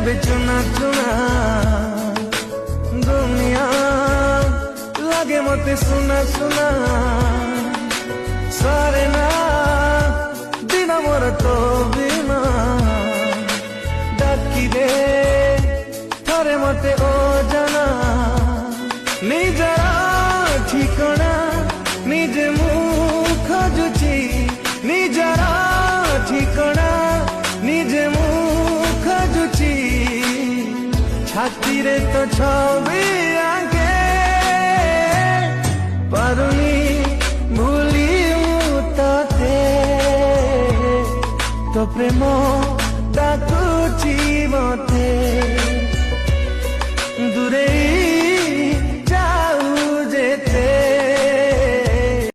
দেবে চুনা চুনা দুনিয়া লাগে মতে শোনা শোনা সারে না দিন মোর তো বিনা ডাকি দে থরে মতে ও জানা নিজরা ঠিকনা নিজে মুখ খুঁজুছি নিজরা ঠিকনা নিজে মুখ খুঁজুছি ছাতিরে তো ছবি আগে পারুনি ভুলি তাতে তো প্রেম ডাকুছি মতে দূরে